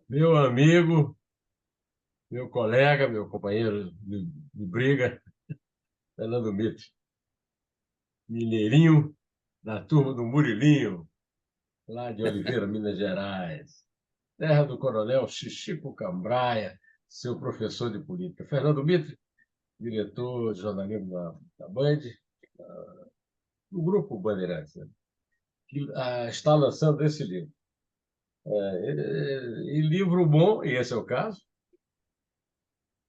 Meu amigo, meu colega, meu companheiro de briga, Fernando Mitre, mineirinho, da turma do Murilinho, lá de Oliveira, Minas Gerais, terra do coronel Chichico Cambraia, seu professor de política. Fernando Mitre, diretor de jornalismo da Band, do Grupo Bandeirantes, né, que está lançando esse livro. E livro bom, e esse é o caso,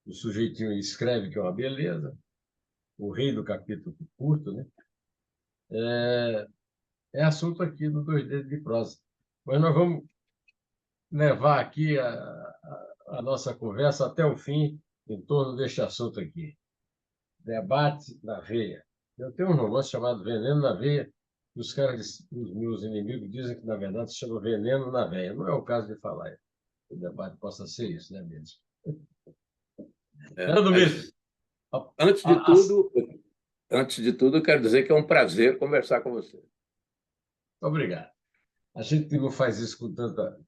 o sujeitinho escreve que é uma beleza, o rei do capítulo curto, né? É assunto aqui do Dois Dedos de Prosa. Mas nós vamos levar aqui a nossa conversa até o fim em torno deste assunto aqui. Debate na veia. Eu tenho um romance chamado Veneno na Veia, que os meus inimigos dizem que, na verdade, se chama Veneno na Veia. Não é o caso de falar. O debate possa ser isso, né, mesmo? Fernando Mestre, Mas antes de tudo, eu quero dizer que é um prazer conversar com você. obrigado. A gente não faz isso com tanta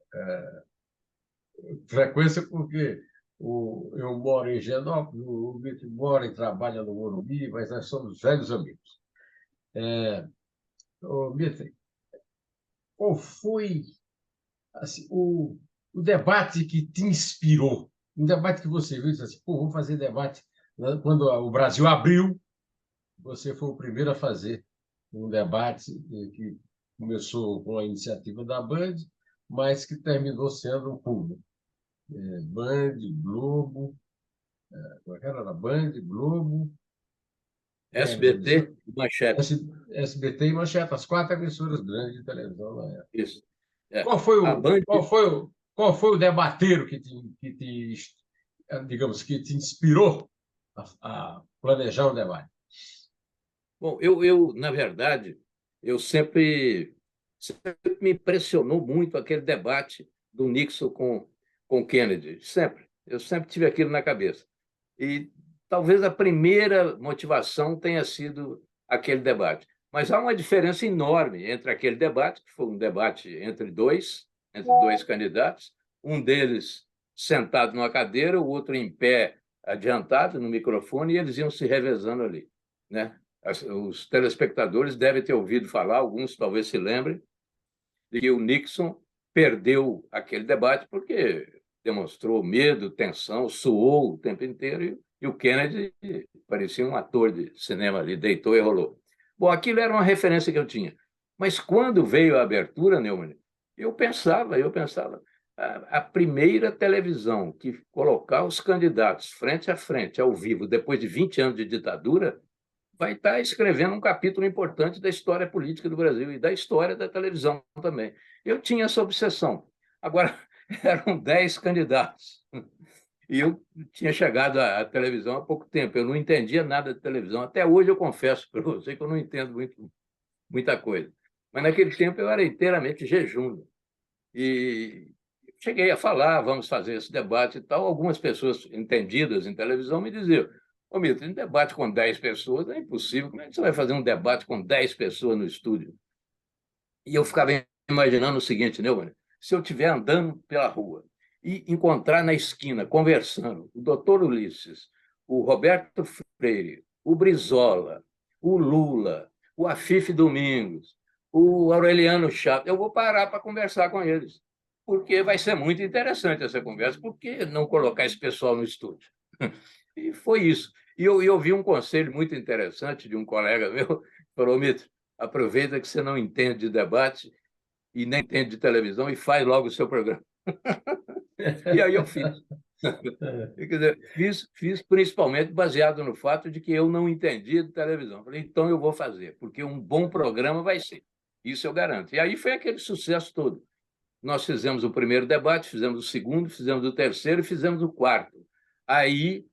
frequência porque eu moro em Genópolis, o Vitor mora e trabalha no Morumbi, mas nós somos velhos amigos. Vitor, qual foi assim, o debate que te inspirou? Um debate que você viu e disse assim, pô, vou fazer debate. Quando o Brasil abriu, você foi o primeiro a fazer um debate que começou com a iniciativa da Band, mas que terminou sendo um público. Band, Globo, era Band, Globo, SBT e Manchete. SBT e Manchete, as quatro emissoras grandes de televisão na época. Isso. É. Qual foi A o, Band, qual foi o debateiro digamos, que te inspirou a planejar um debate? bom, na verdade, eu sempre me impressionou muito aquele debate do Nixon com Kennedy, sempre. Eu sempre tive aquilo na cabeça. E talvez a primeira motivação tenha sido aquele debate. Mas há uma diferença enorme entre aquele debate, que foi um debate entre dois candidatos, um deles sentado numa cadeira, o outro em pé, adiantado no microfone, e eles iam se revezando ali, né? Os telespectadores devem ter ouvido falar, alguns talvez se lembrem, de que o Nixon perdeu aquele debate porque demonstrou medo, tensão, suou o tempo inteiro, e o Kennedy parecia um ator de cinema ali, deitou e rolou. Bom, aquilo era uma referência que eu tinha. Mas quando veio a abertura, Neumann, eu pensava, a primeira televisão que colocar os candidatos frente a frente, ao vivo, depois de 20 anos de ditadura, vai estar escrevendo um capítulo importante da história política do Brasil e da história da televisão também. Eu tinha essa obsessão. Agora, eram 10 candidatos. E eu tinha chegado à televisão há pouco tempo. Eu não entendia nada de televisão. Até hoje eu confesso para você que eu não entendo muita coisa. Mas naquele tempo eu era inteiramente jejum. E cheguei a falar, vamos fazer esse debate e tal. Algumas pessoas entendidas em televisão me diziam: ô, Milton, um debate com 10 pessoas é impossível. Como é que você vai fazer um debate com 10 pessoas no estúdio? E eu ficava imaginando o seguinte, né, mano? Se eu estiver andando pela rua e encontrar na esquina, conversando, o doutor Ulisses, o Roberto Freire, o Brizola, o Lula, o Afife Domingos, o Aureliano Chaves, eu vou parar para conversar com eles, porque vai ser muito interessante essa conversa. Por que não colocar esse pessoal no estúdio? E foi isso. E eu ouvi um conselho muito interessante de um colega meu, que falou: Mito, aproveita que você não entende de debate e nem entende de televisão e faz logo o seu programa. E aí eu fiz. Quer dizer, fiz principalmente baseado no fato de que eu não entendia de televisão. Falei, então eu vou fazer, porque um bom programa vai ser. Isso eu garanto. E aí foi aquele sucesso todo. Nós fizemos o primeiro debate, fizemos o segundo, fizemos o terceiro e fizemos o quarto. Aí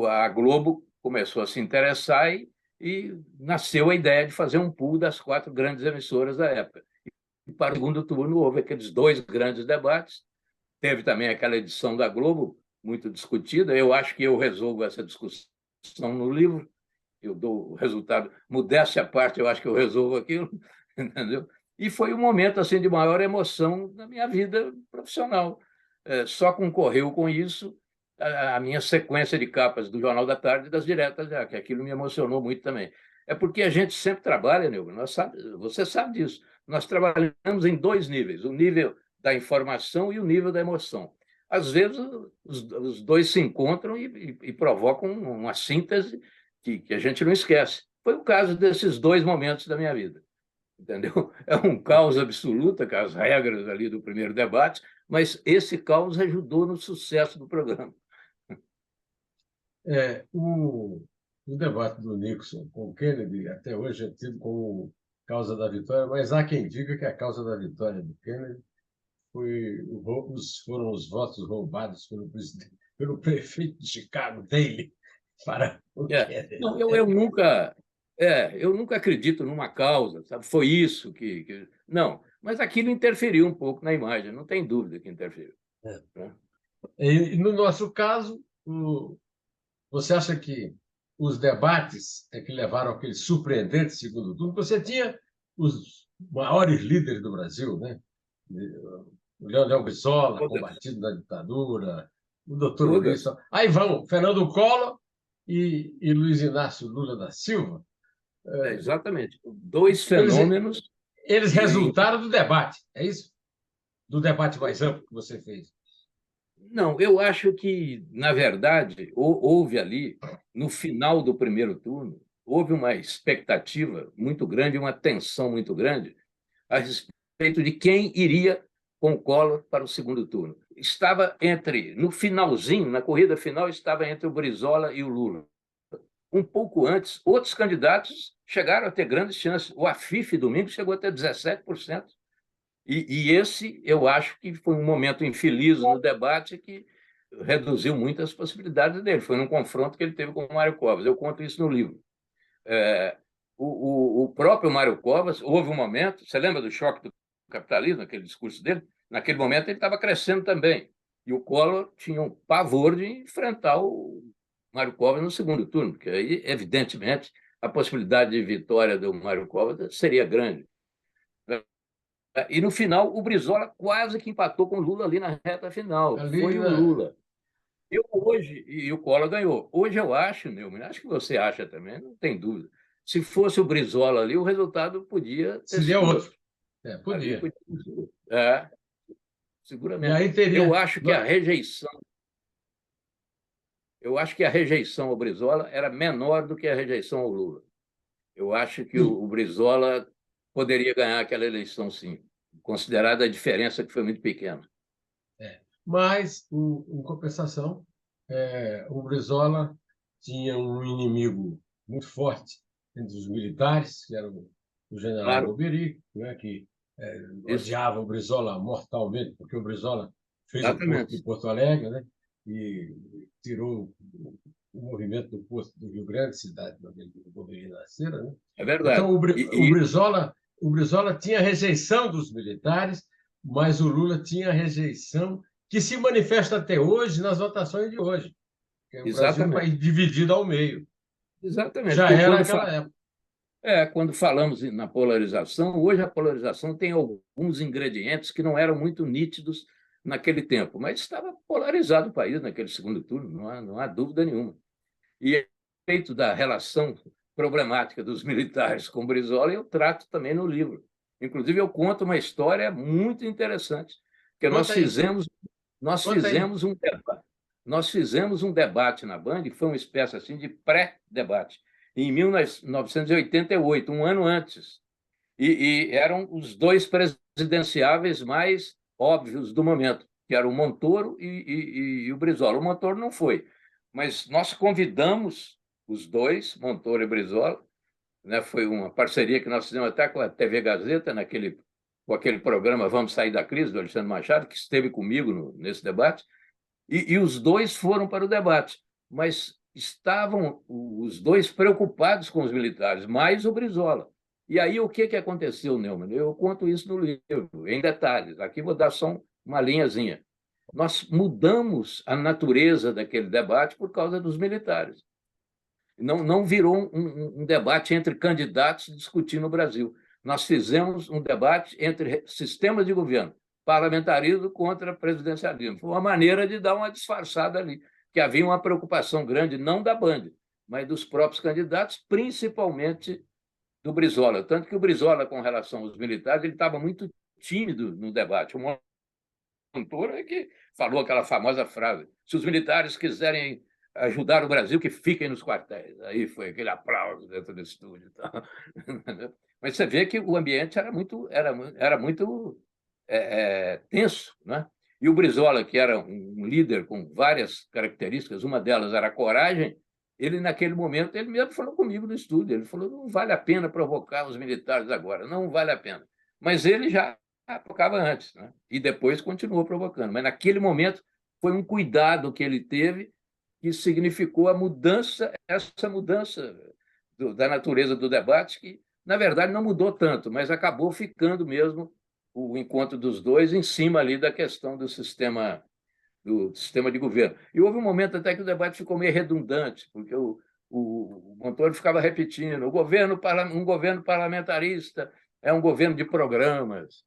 a Globo começou a se interessar e nasceu a ideia de fazer um pool das 4 grandes emissoras da época. E para o segundo turno houve aqueles 2 grandes debates. Teve também aquela edição da Globo, muito discutida. Eu acho que eu resolvo essa discussão no livro. Eu dou o resultado. Modéstia à parte, eu acho que eu resolvo aquilo, entendeu? E foi um momento assim de maior emoção na minha vida profissional. Só concorreu com isso a minha sequência de capas do Jornal da Tarde e das diretas, já, que aquilo me emocionou muito também. É porque a gente sempre trabalha, Nilton, você sabe disso. Nós trabalhamos em dois níveis, o nível da informação e o nível da emoção. Às vezes, os dois se encontram e provocam uma síntese que a gente não esquece. Foi o caso desses dois momentos da minha vida. Entendeu? É um caos absoluto, com as regras ali do primeiro debate, mas esse caos ajudou no sucesso do programa. O debate do Nixon com o Kennedy até hoje é tido como causa da vitória, mas há quem diga que a causa da vitória do Kennedy foram os votos roubados pelo prefeito de Chicago, Daley, para o Kennedy. Não, eu nunca acredito numa causa, sabe? Foi isso que... Não, mas aquilo interferiu um pouco na imagem, não tem dúvida que interferiu. Né? E no nosso caso, você acha que os debates é que levaram aquele surpreendente segundo turno? Você tinha os maiores líderes do Brasil, né? O Leonel Brizola, combatido na ditadura, o doutor Ulisses. Aí vão Fernando Collor e Luiz Inácio Lula da Silva. Exatamente. Dois fenômenos. Eles resultaram do debate, é isso? Do debate mais amplo que você fez. Não, eu acho que, na verdade, houve ali, no final do primeiro turno, houve uma expectativa muito grande, uma tensão muito grande a respeito de quem iria com o Collor para o segundo turno. Estava no finalzinho, na corrida final, estava entre o Brizola e o Lula. Um pouco antes, outros candidatos chegaram a ter grandes chances. O Afif, domingo, chegou a ter 17%. E esse, eu acho que foi um momento infeliz no debate que reduziu muito as possibilidades dele. Foi num confronto que ele teve com o Mário Covas. Eu conto isso no livro. O próprio Mário Covas, houve um momento, você lembra do choque do capitalismo, aquele discurso dele? Naquele momento ele estava crescendo também. E o Collor tinha um pavor de enfrentar o Mário Covas no segundo turno, porque aí, evidentemente, a possibilidade de vitória do Mário Covas seria grande. E, no final, o Brizola quase que empatou com o Lula ali na reta final. Foi o Lula. E o Collor ganhou. Hoje eu acho, Neumann, acho que você acha também, não tem dúvida. Se fosse o Brizola ali, o resultado podia ter sido outro. Podia. Seguramente. E aí teria... Eu acho que a rejeição ao Brizola era menor do que a rejeição ao Lula. Eu acho que o Brizola poderia ganhar aquela eleição, sim, considerada a diferença que foi muito pequena. Mas, em compensação, o Brizola tinha um inimigo muito forte entre os militares, que era o general Boberic, né, que odiava o Brizola mortalmente, porque o Brizola fez o Porto de Porto Alegre, né, e tirou o movimento do Porto do Rio Grande, cidade onde o Boberic nascera. Né? É verdade. Então, o Brizola tinha rejeição dos militares, mas o Lula tinha rejeição que se manifesta até hoje nas votações de hoje. O Brasil é um país dividido ao meio. Exatamente. Já era naquela época. Quando falamos na polarização, hoje a polarização tem alguns ingredientes que não eram muito nítidos naquele tempo, mas estava polarizado o país naquele segundo turno, não há dúvida nenhuma. E a respeito da relação problemática dos militares com Brizola, eu trato também no livro. Inclusive, eu conto uma história muito interessante, que nós fizemos um debate na Band, que foi uma espécie assim de pré-debate, em 1988, um ano antes. E eram os dois presidenciáveis mais óbvios do momento, que eram o Montoro e o Brizola. O Montoro não foi, mas nós convidamos os dois, Montoro e Brizola, né? Foi uma parceria que nós fizemos até com a TV Gazeta, com aquele programa Vamos Sair da Crise, do Alexandre Machado, que esteve comigo nesse debate, e os dois foram para o debate, mas estavam os dois preocupados com os militares, mais o Brizola. E aí o que aconteceu, Neumann? Eu conto isso no livro, em detalhes. Aqui vou dar só uma linhazinha. Nós mudamos a natureza daquele debate por causa dos militares. Não virou um debate entre candidatos discutindo o Brasil. nós fizemos um debate entre sistemas de governo, parlamentarismo contra presidencialismo. Foi uma maneira de dar uma disfarçada ali, que havia uma preocupação grande, não da Band, mas dos próprios candidatos, principalmente do Brizola. Tanto que o Brizola, com relação aos militares, ele estava muito tímido no debate. O Montoro é que falou aquela famosa frase: se os militares quiserem ajudar o Brasil, que fiquem nos quartéis. Aí foi aquele aplauso dentro do estúdio. Mas você vê que o ambiente era muito tenso, né? E o Brizola, que era um líder com várias características, uma delas era a coragem, ele, naquele momento, ele mesmo falou comigo no estúdio, ele falou, não vale a pena provocar os militares agora, não vale a pena. Mas ele já provocava antes, né? E depois continuou provocando. Mas, naquele momento, foi um cuidado que ele teve que significou a mudança, essa mudança da natureza do debate, que, na verdade, não mudou tanto, mas acabou ficando mesmo o encontro dos dois em cima ali da questão do sistema de governo. E houve um momento até que o debate ficou meio redundante, porque o Montoro ficava repetindo: um governo parlamentarista é um governo de programas.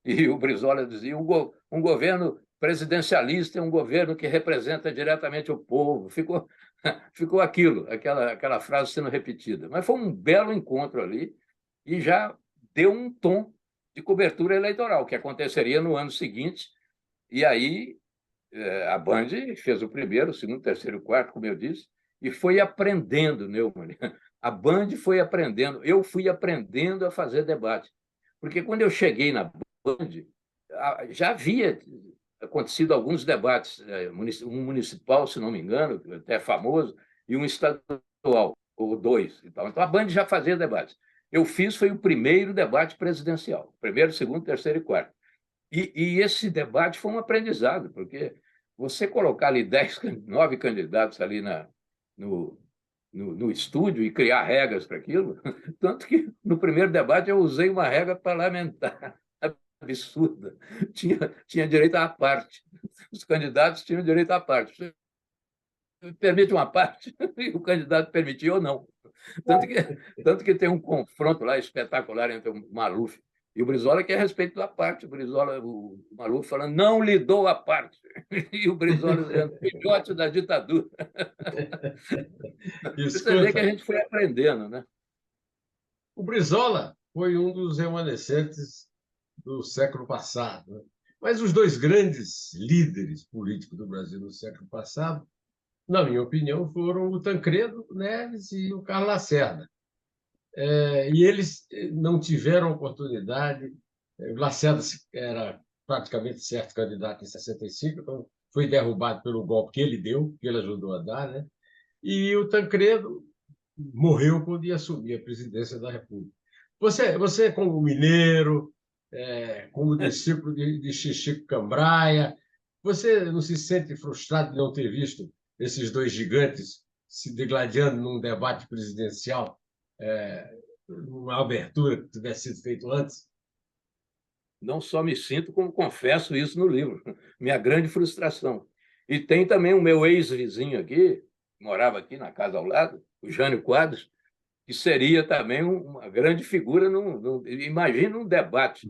E o Brizola dizia: um governo presidencialista é um governo que representa diretamente o povo. Ficou aquela frase sendo repetida. Mas foi um belo encontro ali e já deu um tom de cobertura eleitoral, que aconteceria no ano seguinte. E aí a Band fez o primeiro, o segundo, o terceiro, o quarto, como eu disse, e foi aprendendo, Neumann. A Band foi aprendendo, eu fui aprendendo a fazer debate. Porque quando eu cheguei na Band, já havia acontecido alguns debates, um municipal, se não me engano, até famoso, e um estadual, ou dois. Então a Band já fazia debates. Eu foi o primeiro debate presidencial, primeiro, segundo, terceiro e quarto. E esse debate foi um aprendizado, porque você colocar ali 9 candidatos ali no estúdio e criar regras para aquilo, tanto que no primeiro debate eu usei uma regra parlamentar absurda. Tinha direito à parte. Os candidatos tinham direito à parte. Você permite uma parte, e o candidato permitiu ou não. Tanto que tem um confronto lá espetacular entre o Maluf e o Brizola, que é a respeito da parte. O Maluf falando, não lhe dou a parte. E o Brizola dizendo, filhote da ditadura. Você vê que a Escuta, gente foi aprendendo, né? o Brizola foi um dos remanescentes do século passado, né? Mas os dois grandes líderes políticos do Brasil no século passado, na minha opinião, foram o Tancredo Neves e o Carlos Lacerda. E eles não tiveram oportunidade. O Lacerda era praticamente certo candidato em 65, então foi derrubado pelo golpe que ele deu, que ele ajudou a dar, né? E o Tancredo morreu quando ia assumir a presidência da República. Você como mineiro, como discípulo de Chico Cambraia, você não se sente frustrado de não ter visto esses dois gigantes se degladiando num debate presidencial, uma abertura que tivesse sido feito antes? Não só me sinto, como confesso isso no livro. Minha grande frustração. E tem também o meu ex-vizinho aqui, que morava aqui na casa ao lado, o Jânio Quadros, que seria também uma grande figura. Imagina um debate,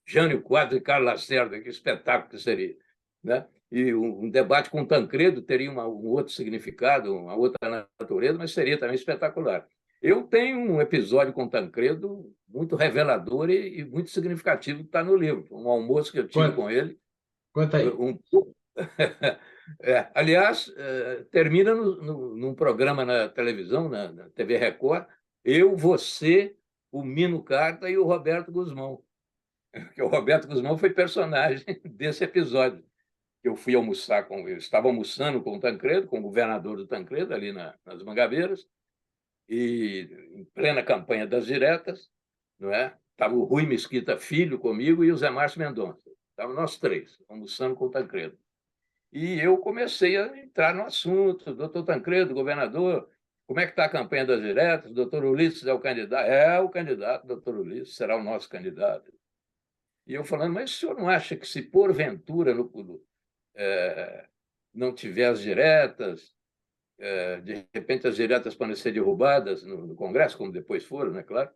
Jânio Quadros e Carlos Lacerda, que espetáculo que seria. Né? E um debate com Tancredo teria um outro significado, uma outra natureza, mas seria também espetacular. Eu tenho um episódio com Tancredo muito revelador e muito significativo que está no livro. Um almoço que eu tive Conta, com ele. conta aí. Um... aliás, termina num programa na televisão, na TV Record, eu, você, o Mino Carta e o Roberto Guzmão. Porque o Roberto Guzmão foi personagem desse episódio. Eu estava almoçando com o Tancredo, com o governador do Tancredo, ali nas Mangabeiras, e em plena campanha das diretas, não é? Estava o Rui Mesquita Filho comigo e o Zé Márcio Mendonça. Estávamos nós três, almoçando com o Tancredo. E eu comecei a entrar no assunto, doutor Tancredo, governador, como é que está a campanha das diretas? Doutor Ulisses é o candidato? É o candidato, doutor Ulisses, será o nosso candidato. E eu falando, mas o senhor não acha que se porventura não tiver as diretas, de repente as diretas podem ser derrubadas no Congresso, como depois foram, né, claro?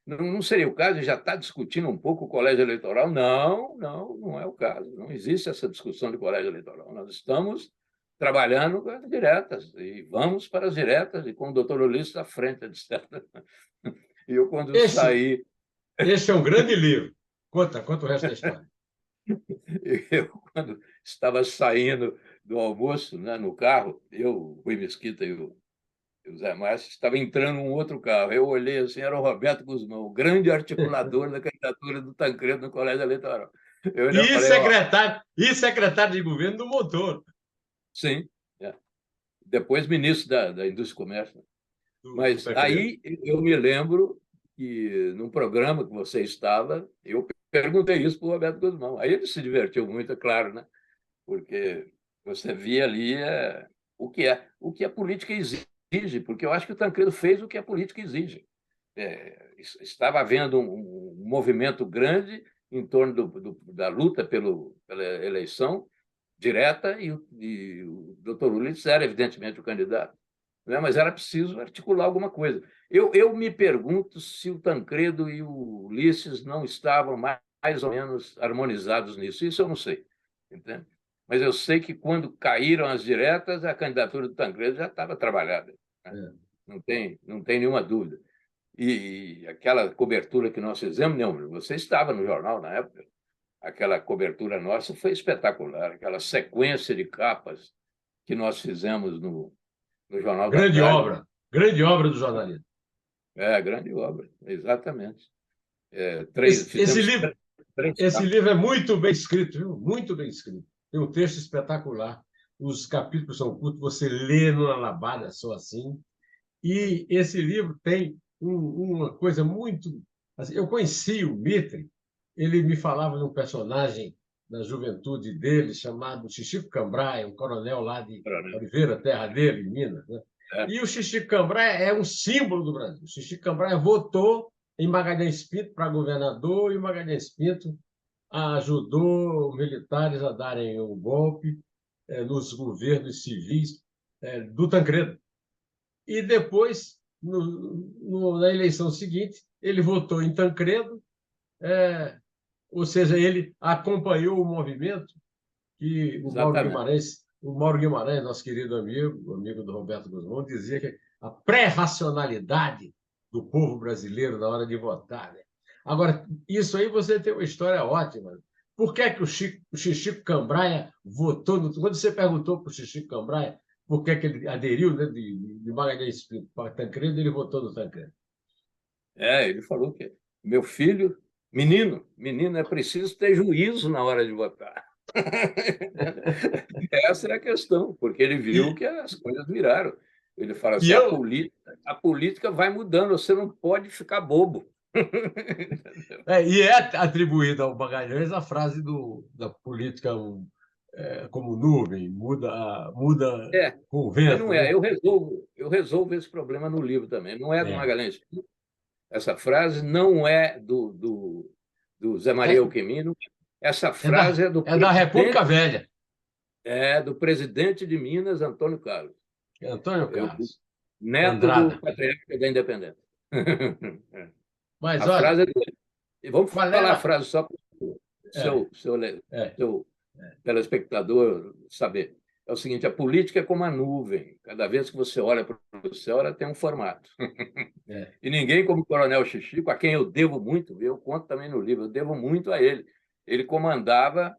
Não seria o caso de já estar discutindo um pouco o colégio eleitoral? Não, não, não é o caso. Não existe essa discussão de colégio eleitoral. Nós estamos trabalhando com as diretas e vamos para as diretas e com o doutor Ulisses à frente, etc. E eu, quando Esse, saí, esse é um grande livro. Conta o resto da história. eu, quando estava saindo do almoço, né, no carro, eu, o Rui Mesquita e o Zé Márcio, estava entrando um outro carro. Eu olhei assim, era o Roberto Guzmão, o grande articulador da candidatura do Tancredo no colégio eleitoral. Eu ainda falei, ó, E secretário de governo do Montoro, sim, é. Depois ministro da Indústria e Comércio. do Mas Tancredo. aí eu me lembro que, num programa que você estava, eu perguntei isso para o Roberto Guzmão. Aí ele se divertiu muito, é claro, né? Porque você via ali o que a política exige, porque eu acho que o Tancredo fez o que a política exige. Estava havendo um movimento grande em torno da luta pela eleição direta e o doutor Ulisses era, evidentemente, o candidato, né? Mas era preciso articular alguma coisa. Eu me pergunto se o Tancredo e o Ulisses não estavam mais ou menos harmonizados nisso. Isso eu não sei, entende? Mas eu sei que, quando caíram as diretas, a candidatura do Tancredo já estava trabalhada, né? É. Não tem nenhuma dúvida. E aquela cobertura que nós fizemos, não, você estava no jornal na época, aquela cobertura nossa foi espetacular, aquela sequência de capas que nós fizemos no Jornal da Tarde. Grande obra do jornalismo. É, grande obra, exatamente. Esse Fizemos livro, três esse capas. livro é muito bem escrito, viu? Muito bem escrito. Tem um texto espetacular. Os capítulos são curtos, você lê numa labada só assim. E esse livro tem uma coisa muito. Assim, eu conheci o Mitre, ele me falava de um personagem da juventude dele chamado Xixico Cambraia, um coronel lá de Oliveira, terra dele, em Minas, né? É, E o Xixico Cambraia é um símbolo do Brasil. O Xixico Cambraia votou em Magalhães Pinto para governador e o Magalhães Pinto ajudou militares a darem um golpe nos governos civis do Tancredo. E depois, na eleição seguinte, ele votou em Tancredo, ou seja, ele acompanhou o movimento que exatamente. O Mauro Guimarães, nosso querido amigo do Roberto Guzmão, dizia que a pré-racionalidade do povo brasileiro na hora de votar. Né? Agora, isso aí você tem uma história ótima. Por que é que o Xixico Cambraia votou? Quando você perguntou para o Xixico Cambraia por que é que ele aderiu, né, de Magalhães Pinto para Tancredo, ele votou no Tancredo. Ele falou que meu filho, menino, é preciso ter juízo na hora de votar. Essa é a questão, porque ele viu E, que as coisas viraram. Ele fala e assim: eu, a política vai mudando, você não pode ficar bobo. e é atribuída ao Magalhães a frase da política como nuvem, muda É, com o mas não vento, é. né? Eu resolvo esse problema no livro também. Não é do É, Magalhães Pinto. Essa frase não é do Zé Maria é, Alquimino. Essa frase é da República Velha, do presidente de Minas, Antônio Carlos, Antônio eu, Carlos neto do Andrada. patriarca da Independência. Mas, A olha, frase é dele. E vamos qual falar a era. frase só para o É, seu, seu, é, seu telespectador saber. É o seguinte: a política é como a nuvem. Cada vez que você olha para o céu, ela tem um formato. é. E ninguém como o Coronel Xixico, a quem eu devo muito, eu conto também no livro, eu devo muito a ele. Ele comandava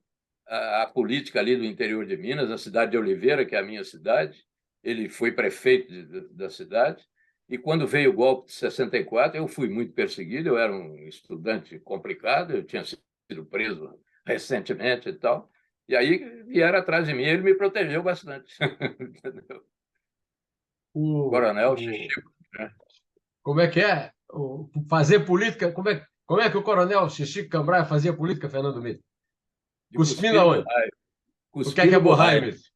a política ali do interior de Minas, na cidade de Oliveira, que é a minha cidade. Ele foi prefeito da cidade. E quando veio o golpe de 64, eu fui muito perseguido, eu era um estudante complicado, eu tinha sido preso recentemente e tal. E aí vieram atrás de mim, ele me protegeu bastante. Coronel O, Xixico, né? como é que é? Fazer política. Como é que o coronel Xixico Cambraia fazia política, Fernando Mitre? De Cuspindo cuspir no aonde? borraio. O que é Cuspir no borraio, borraio. Mitre?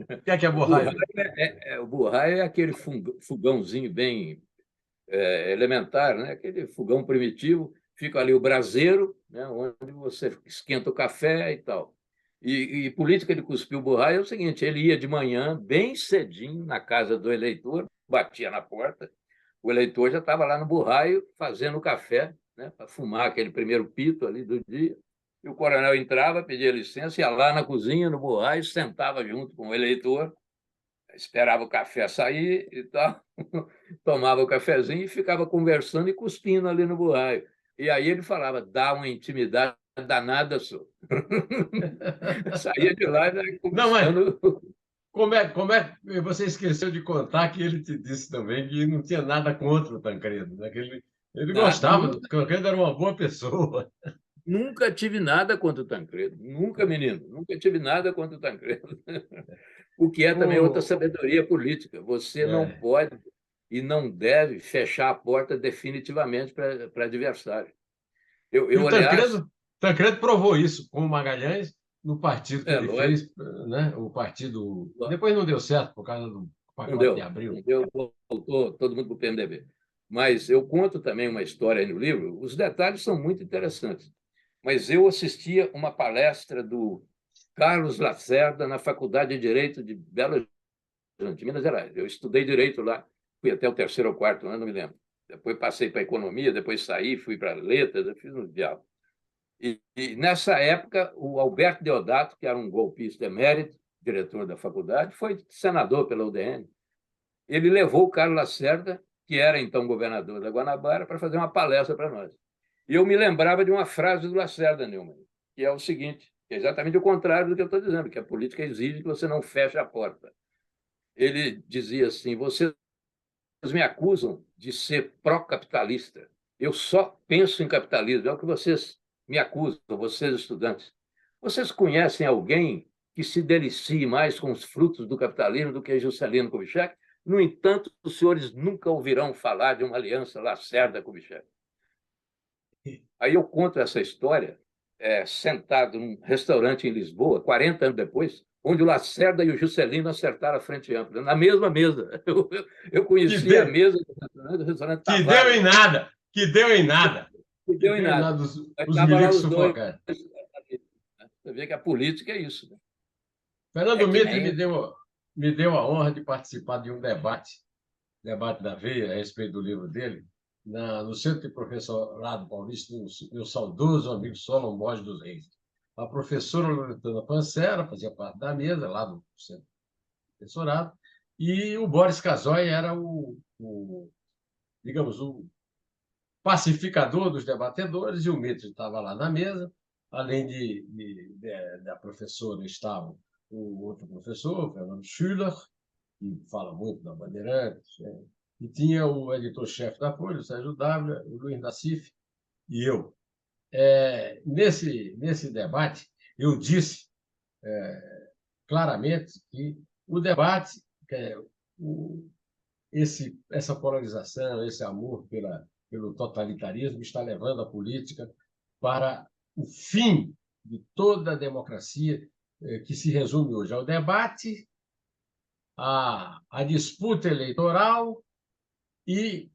O que é O borraio, borraio Mitre? o borraio é aquele fogãozinho bem elementar, né? Aquele fogão primitivo. Fica ali o braseiro, né? Onde você esquenta o café e tal. E política de cuspir o borraio é o seguinte: ele ia de manhã, bem cedinho, na casa do eleitor, batia na porta, o eleitor já estava lá no Burraio fazendo o café, né, para fumar aquele primeiro pito ali do dia. E o coronel entrava, pedia licença, ia lá na cozinha, no Burraio, sentava junto com o eleitor, esperava o café sair e tal, tomava o cafezinho e ficava conversando e cuspindo ali no Burraio. E aí ele falava, dá uma intimidade danada, senhor. Saía de lá já Não, mas conversando. você esqueceu de contar que ele te disse também que não tinha nada contra o Tancredo, né? Que ele Nada, gostava do nunca, Tancredo, era uma boa pessoa. nunca tive nada contra o Tancredo. Nunca, menino. Nunca tive nada contra o Tancredo. O que é também outra O, sabedoria política. Você não é, pode e não deve fechar a porta definitivamente para adversário. e o Aliás, Tancredo provou isso com o Magalhães no partido que é ele lógico, fez, né? O partido. Depois não deu certo por causa do não pacote de deu. abril. Não deu, voltou todo mundo para o PMDB. Mas eu conto também uma história aí no livro. Os detalhes são muito interessantes. Mas eu assistia uma palestra do Carlos Lacerda na Faculdade de Direito de Belo Horizonte, Minas Gerais. Eu estudei Direito lá, fui até o terceiro ou quarto ano, não me lembro. Depois passei para Economia, depois saí, fui para Letras, eu fiz um diálogo. Nessa época, o Alberto Deodato, que era um golpista emérito, diretor da faculdade, foi senador pela UDN. Ele levou o Carlos Lacerda, que era então governador da Guanabara, para fazer uma palestra para nós. E eu me lembrava de uma frase do Lacerda, Neumann, que é o seguinte, que é exatamente o contrário do que eu estou dizendo, que a política exige que você não feche a porta. Ele dizia assim, vocês me acusam de ser pró-capitalista. Eu só penso em capitalismo, é o que vocês me acusam, vocês estudantes. Vocês conhecem alguém que se delicie mais com os frutos do capitalismo do que Juscelino Kubitschek? No entanto, os senhores nunca ouvirão falar de uma aliança Lacerda-Kubitschek. Aí eu conto essa história sentado num restaurante em Lisboa, 40 anos depois, onde o Lacerda e o Juscelino acertaram a frente ampla, na mesma mesa. Eu Que, conheci a de, mesa do restaurante que deu em Tavares, nada, que deu em nada, não que deu em deu em nada. nada Mas os estavam lá milicos os dois. sufocados. Você vê que a política é isso. Né? É Fernando que Mitre nem. me deu a honra de participar de um debate da Veia, a respeito do livro dele, no Centro de Professorado Paulista, do meu saudoso amigo Solon Borges dos Reis. A professora Loretana Pancera fazia parte da mesa, lá do Centro de Professorado, e o Boris Casoy era digamos, o pacificador dos debatedores, e o Mitre estava lá na mesa, além da professora estava o outro professor, o Fernando Schüller, que fala muito da Bandeirantes, né? E tinha o editor-chefe da Folha, o Sérgio Dávila, o Luiz Nassif e eu. Nesse debate, eu disse claramente que o debate, o, essa polarização, esse amor pelo totalitarismo está levando a política para o fim de toda a democracia, que se resume hoje ao debate, à disputa eleitoral e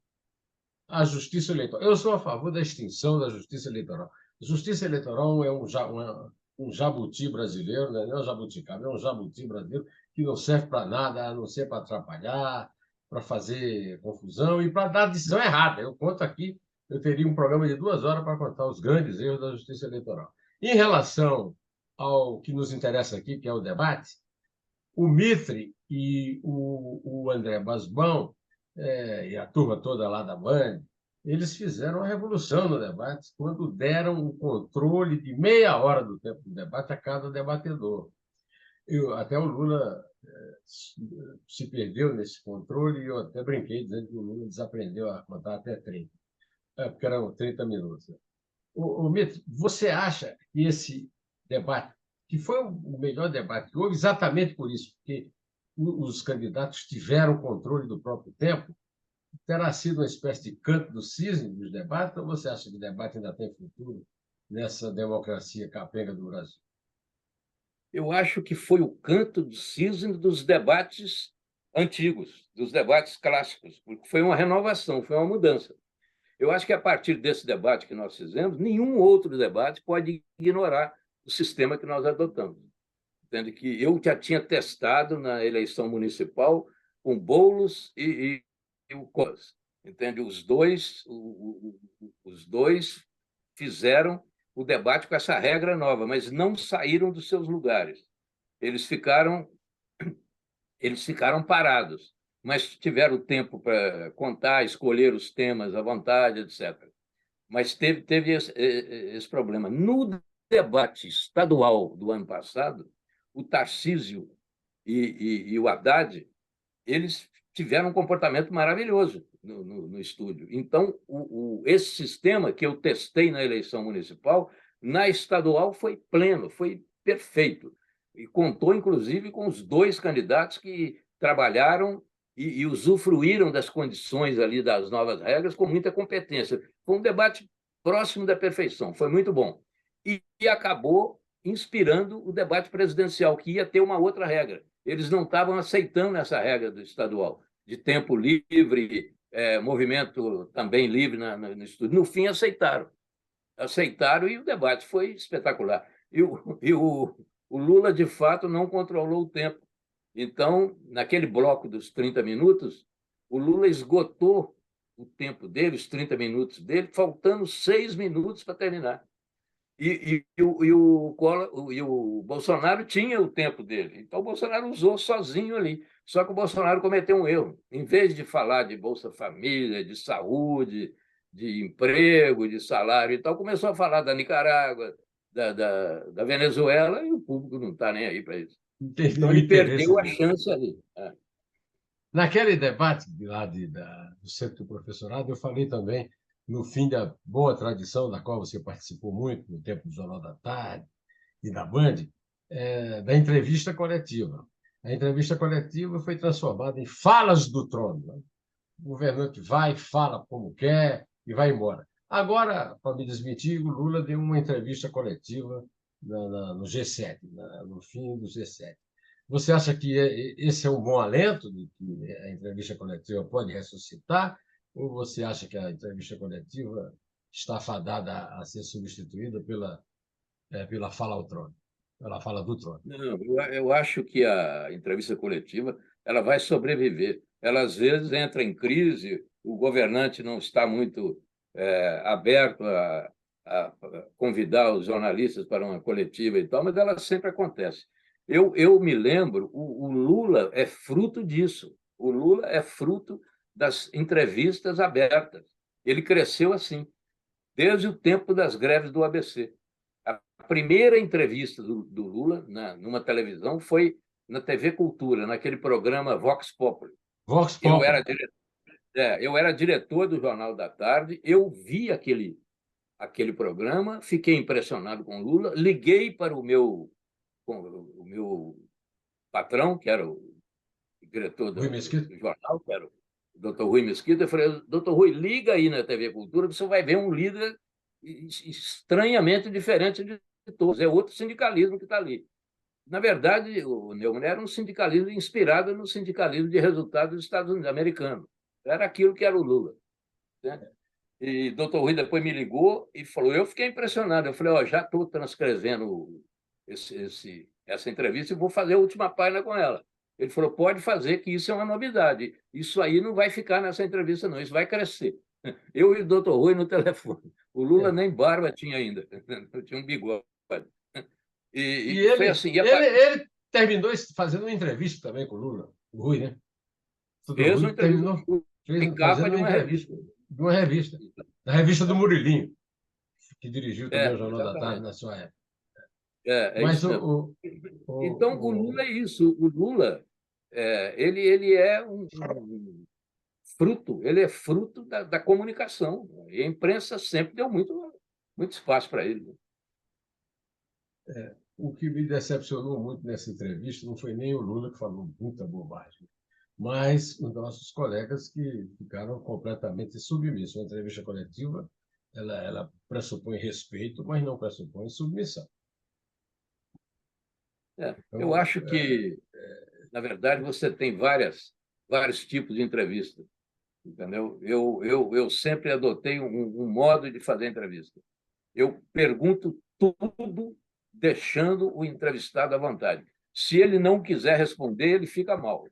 à justiça eleitoral. Eu sou a favor da extinção da justiça eleitoral. Justiça eleitoral é um jabuti brasileiro, né? Não é um jabuticaba, é um jabuti brasileiro que não serve para nada, a não ser para atrapalhar, para fazer confusão e para dar decisão errada. Eu conto aqui, eu teria um programa de 2 horas para contar os grandes erros da justiça eleitoral. Em relação ao que nos interessa aqui, que é o debate, o Mitre e o André Basbão, e a turma toda lá da Band, eles fizeram uma revolução no debate quando deram o controle de meia hora do tempo do debate a cada debatedor. Até o Lula se perdeu nesse controle e eu até brinquei dizendo que o Lula desaprendeu a contar até 30, porque eram 30 minutos. O Mitre, você acha que esse debate, que foi o melhor debate que houve exatamente por isso, porque os candidatos tiveram controle do próprio tempo, terá sido uma espécie de canto do cisne dos debates, ou você acha que o debate ainda tem futuro nessa democracia capenga do Brasil? Eu acho que foi o canto do cisne dos debates antigos, dos debates clássicos, porque foi uma renovação, foi uma mudança. Eu acho que a partir desse debate que nós fizemos, nenhum outro debate pode ignorar o sistema que nós adotamos. Entende que eu já tinha testado na eleição municipal com Boulos e o Cos. entende? Os dois fizeram o debate com essa regra nova, mas não saíram dos seus lugares. Eles ficaram parados, mas tiveram tempo para contar, escolher os temas à vontade, etc. Mas teve esse problema. No debate estadual do ano passado, o Tarcísio e o Haddad, eles tiveram um comportamento maravilhoso no estúdio. Então, esse sistema que eu testei na eleição municipal, na estadual foi pleno, foi perfeito. E contou, inclusive, com os dois candidatos que trabalharam e usufruíram das condições ali das novas regras com muita competência. Foi um debate próximo da perfeição, foi muito bom. E acabou inspirando o debate presidencial, que ia ter uma outra regra. Eles não estavam aceitando essa regra do estadual, de tempo livre, movimento também livre no estúdio. No fim, aceitaram e o debate foi espetacular. O Lula, de fato, não controlou o tempo. Então, naquele bloco dos 30 minutos, o Lula esgotou o tempo dele, os 30 minutos dele, faltando 6 minutos para terminar. O Bolsonaro tinha o tempo dele. Então, o Bolsonaro usou sozinho ali. Só que o Bolsonaro cometeu um erro. Em vez de falar de Bolsa Família, de saúde, de emprego, de salário e tal, começou a falar da Nicarágua, da Venezuela, e o público não está nem aí para isso. Não teve Então, o ele interesse perdeu a dele. chance ali. Naquele debate lá do Centro do Professorado, eu falei também, no fim da boa tradição, da qual você participou muito, no tempo do Jornal da Tarde e da Band, da entrevista coletiva. A entrevista coletiva foi transformada em falas do trono, né? O governante vai, fala como quer e vai embora. Agora, para me desmentir, o Lula deu uma entrevista coletiva no G7, no fim do G7. Você acha que esse é um bom alento, de que a entrevista coletiva pode ressuscitar, ou você acha que a entrevista coletiva está fadada a ser substituída pela fala ao trono, pela fala do trono? Não, eu acho que a entrevista coletiva ela vai sobreviver. Ela, às vezes, entra em crise, o governante não está muito aberto a convidar os jornalistas para uma coletiva e tal, mas ela sempre acontece. Eu me lembro, o Lula é fruto disso. O Lula é fruto das entrevistas abertas. Ele cresceu assim, desde o tempo das greves do ABC. A primeira entrevista do Lula numa televisão foi na TV Cultura, naquele programa Vox Populi. Vox Eu era, Populi. eu era diretor do Jornal da Tarde, eu vi aquele programa, fiquei impressionado com o Lula, liguei para o meu patrão, que era o diretor Rui Mesquita? do jornal, que era o doutor Rui Mesquita. Eu falei: doutor Rui, liga aí na TV Cultura, você vai ver um líder estranhamente diferente de todos. É outro sindicalismo que está ali. Na verdade, o Neumann era um sindicalismo inspirado no sindicalismo de resultados dos Estados Unidos americanos. Era aquilo que era o Lula, né? E o doutor Rui depois me ligou e falou, eu fiquei impressionado. Eu falei, ó, já estou transcrevendo essa entrevista e vou fazer a última página com ela. Ele falou, pode fazer, que isso é uma novidade. Isso aí não vai ficar nessa entrevista, não. Isso vai crescer. Eu e o doutor Rui no telefone. O Lula nem barba tinha ainda. Tinha um bigode. E E foi assim. ele terminou fazendo uma entrevista também com o Lula, o Rui, né? O Fez uma Rui entrevista terminou em capa fazendo de uma uma entrevista revista. de uma revista, da revista do Murilinho, que dirigiu também o Jornal da Tarde Exatamente. na sua época. É Mas isso mesmo. Então, o Lula o, é isso. O Lula, ele é fruto, ele é fruto da comunicação. E a imprensa sempre deu muito espaço para ele. o que me decepcionou muito nessa entrevista não foi nem o Lula, que falou muita bobagem, mas os nossos colegas que ficaram completamente submissos. A entrevista coletiva ela pressupõe respeito, mas não pressupõe submissão. Eu Então, acho que, na verdade, você tem vários tipos de entrevista. Entendeu? Eu sempre adotei um modo de fazer entrevista. Eu pergunto tudo, deixando o entrevistado à vontade. Se ele não quiser responder, ele fica mal.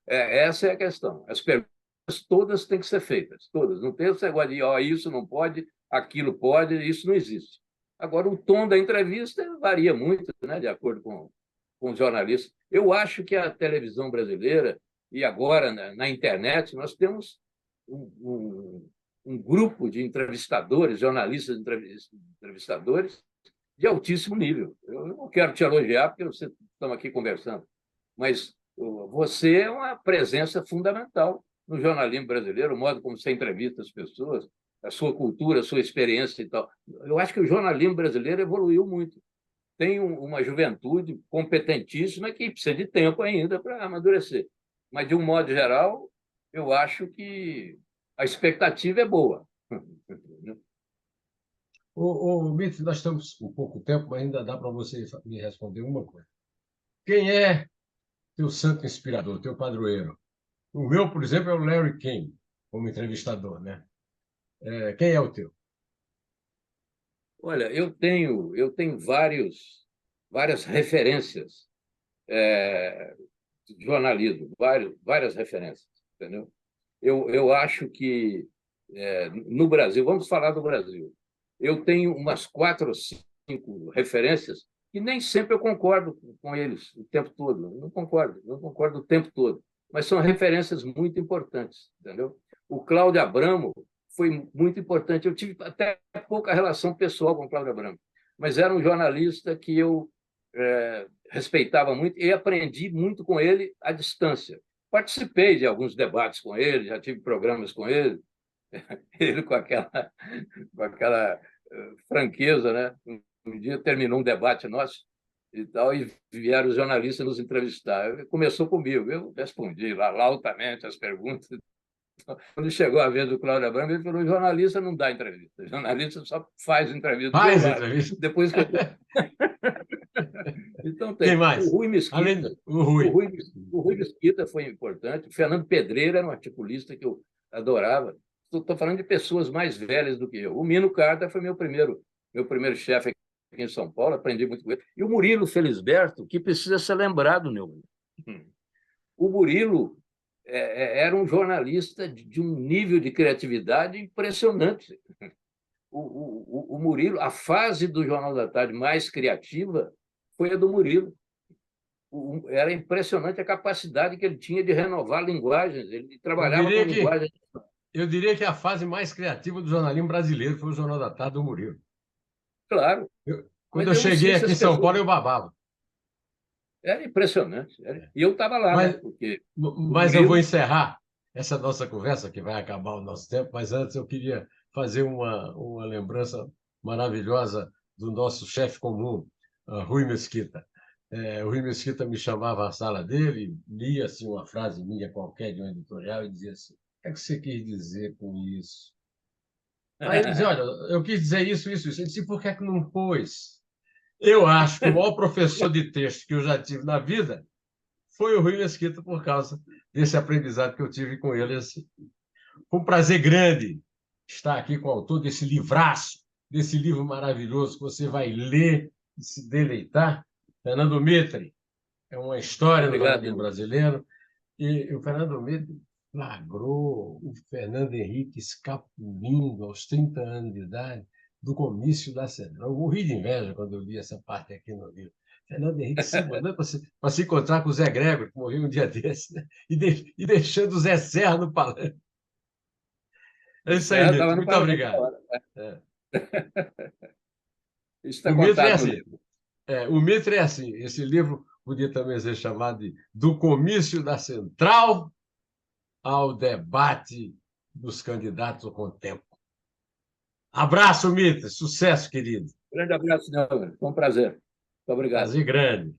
Essa é a questão. As perguntas todas têm que ser feitas, todas. Não tem esse negócio de isso não pode, aquilo pode, isso não existe. Agora, o tom da entrevista varia muito, né, de acordo com os jornalistas. Eu acho que a televisão brasileira, e agora na internet, nós temos um grupo de entrevistadores, jornalistas entrevistadores, de altíssimo nível. Eu não quero te elogiar, porque estamos aqui conversando, mas você é uma presença fundamental no jornalismo brasileiro, o modo como você entrevista as pessoas, a sua cultura, a sua experiência e tal. Eu acho que o jornalismo brasileiro evoluiu muito. Tem uma juventude competentíssima que precisa de tempo ainda para amadurecer. Mas, de um modo geral, eu acho que a expectativa é boa. Mitch, nós estamos com pouco tempo, mas ainda dá para você me responder uma coisa. Quem é teu santo inspirador, teu padroeiro? O meu, por exemplo, é o Larry King, como entrevistador, né? Quem é o teu? Olha, eu tenho várias referências de jornalismo, várias referências, entendeu? Eu acho que no Brasil, vamos falar do Brasil, eu tenho umas 4 ou 5 referências que nem sempre eu concordo com eles o tempo todo, não concordo o tempo todo, mas são referências muito importantes, entendeu? O Cláudio Abramo foi muito importante. Eu tive até pouca relação pessoal com o Cláudio Abramo, mas era um jornalista que eu respeitava muito e aprendi muito com ele à distância. Participei de alguns debates com ele, já tive programas com ele, ele com aquela franqueza, né? Um dia terminou um debate nosso e tal, e vieram os jornalistas nos entrevistar. Começou comigo, eu respondi lá lautamente as perguntas. Quando chegou a vez do Cláudio Abramo, ele falou: jornalista não dá entrevista, jornalista só faz entrevista do meu Faz lado. entrevista. Depois que eu... Então Quem tem o mais? Rui Além Mesquita. do o Rui. O Rui Mesquita foi importante. O Fernando Pedreira era um articulista que eu adorava. Estou falando de pessoas mais velhas do que eu. O Mino Carter foi meu primeiro chefe aqui em São Paulo, aprendi muito com ele. E o Murilo Felisberto, que precisa ser lembrado, Neumann. O Murilo era um jornalista de um nível de criatividade impressionante. O Murilo, a fase do Jornal da Tarde mais criativa foi a do Murilo. Era impressionante a capacidade que ele tinha de renovar linguagens. Ele Eu trabalhava com diria que, linguagem. eu diria que a fase mais criativa do jornalismo brasileiro foi o Jornal da Tarde do Murilo. Claro, Quando mas eu eu não sei cheguei se aqui as em São pessoas... Paulo, eu babava. Era impressionante. E eu estava lá, né? Mas, Porque o mas eu vou Murilo... encerrar essa nossa conversa, que vai acabar o nosso tempo, mas antes eu queria fazer uma lembrança maravilhosa do nosso chefe comum, Rui Mesquita. O Rui Mesquita me chamava à sala dele, lia assim, uma frase minha qualquer de um editorial e dizia assim: o que é que você quis dizer com isso? Aí ele dizia: olha, eu quis dizer isso, isso, isso. Ele disse: por que é que não pôs? Eu acho que o maior professor de texto que eu já tive na vida foi o Rui Mesquita, por causa desse aprendizado que eu tive com ele. Assim. Foi um prazer grande estar aqui com o autor desse livraço, desse livro maravilhoso que você vai ler e se deleitar. Fernando Mitre, é uma história do Obrigado, jornalismo Neumann. brasileiro. E o Fernando Mitre flagrou o Fernando Henrique escapulindo aos 30 anos de idade do comício da Central. Eu morri de inveja quando eu li essa parte aqui no livro. Fernando Henrique se mandando para se encontrar com o Zé Grégor, que morreu um dia desse, né? E deixando o Zé Serra no palanque. É O isso aí, Serra Mitre. estava no Muito parlamento na obrigado. hora. É. Isso está O Mitre é contado no assim. livro. O Mitre é assim. Esse livro podia também ser chamado de Do Comício da Central ao Debate dos Candidatos ao Contempo. Abraço, Mitre. Sucesso, querido. Grande abraço, Neumann. Foi um prazer. Muito obrigado. Prazer grande.